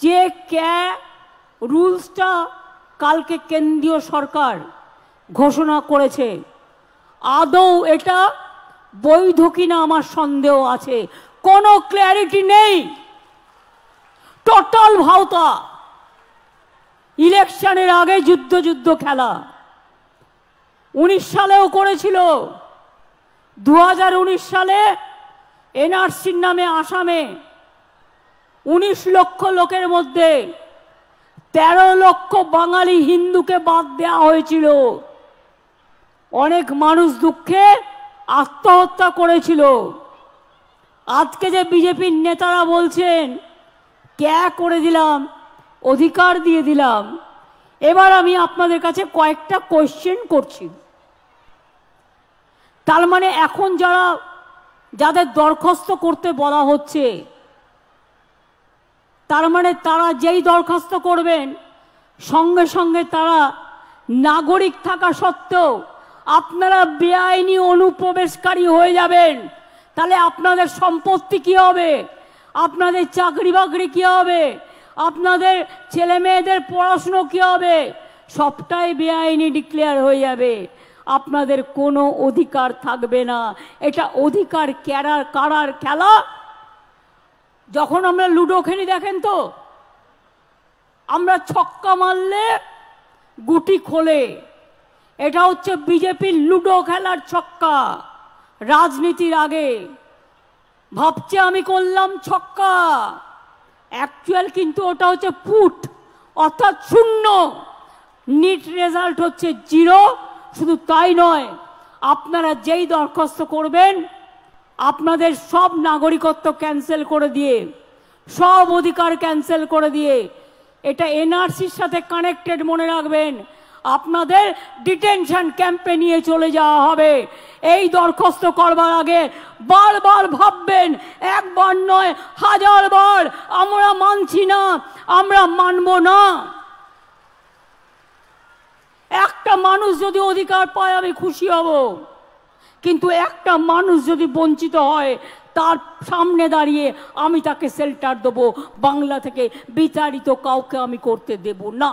যে রুলসটা কালকে কেন্দ্রীয় সরকার ঘোষণা করেছে আদৌ এটা বৈধ কিনা আমার সন্দেহ আছে। কোনো ক্ল্যারিটি নেই, টোটাল ভাওতা। ইলেকশনের আগে যুদ্ধ যুদ্ধ খেলা 19 সালেও করেছিল। 2019 সালে এনআরসির নামে আসামে 19 লক্ষ লোকের মধ্যে 13 লক্ষ বাঙালি হিন্দুকে বাদ দেওয়া হয়েছিল। অনেক মানুষ দুঃখে আত্মহত্যা করেছিল। আজকে যে বিজেপির নেতারা বলছেন ক্যা করে দিলাম, অধিকার দিয়ে দিলাম, এবার আমি আপনাদের কাছে কয়েকটা কোয়েশ্চেন করছি। তার মানে এখন যাদের দরখাস্ত করতে বলা হচ্ছে, তার মানে তারা যেই দরখাস্ত করবেন সঙ্গে সঙ্গে তারা নাগরিক থাকা সত্ত্বেও আপনারা বেআইনি অনুপ্রবেশকারী হয়ে যাবেন। তাহলে আপনাদের সম্পত্তি কি হবে, আপনাদের চাকরি বাকরি কি হবে, আপনাদের ছেলে মেয়েদের পড়াশুনো কি হবে, সবটাই বেআইনি ডিক্লেয়ার হয়ে যাবে। আপনাদের কোনো অধিকার থাকবে না। এটা অধিকার কারার খেলা। যখন আমরা লুডো খেলি দেখেন তো, আমরা ছক্কা মারলে গুটি খোলে। এটা হচ্ছে বিজেপির লুডো খেলার ছক্কা। রাজনীতির আগে ভাবছে আমি করলাম ছক্কা, অ্যাকচুয়াল কিন্তু ওটা হচ্ছে পুট, অর্থাৎ শূন্য। নিট রেজাল্ট হচ্ছে 0। শুধু তাই নয়, আপনারা যেই দরখাস্ত করবেন আপনাদের সব নাগরিকত্ব ক্যান্সেল করে দিয়ে, সব অধিকার ক্যান্সেল করে দিয়ে, এটা এনআরসির সাথে কানেক্টেড, মনে রাখবেন। আপনাদের ডিটেনশন ক্যাম্পে নিয়ে চলে যাওয়া হবে। এই দরখাস্ত করবার আগে বারবার ভাববেন, একবার নয় 1000 বার, আমরা মানছি না, আমরা মানব না। একটা মানুষ যদি অধিকার পায় আমি খুশি হব, কিন্তু একটা মানুষ যদি বঞ্চিত হয় তার সামনে দাঁড়িয়ে আমি তাকে শেল্টার দেবো। বাংলা থেকে বিতাড়িত কাউকে আমি করতে দেব না।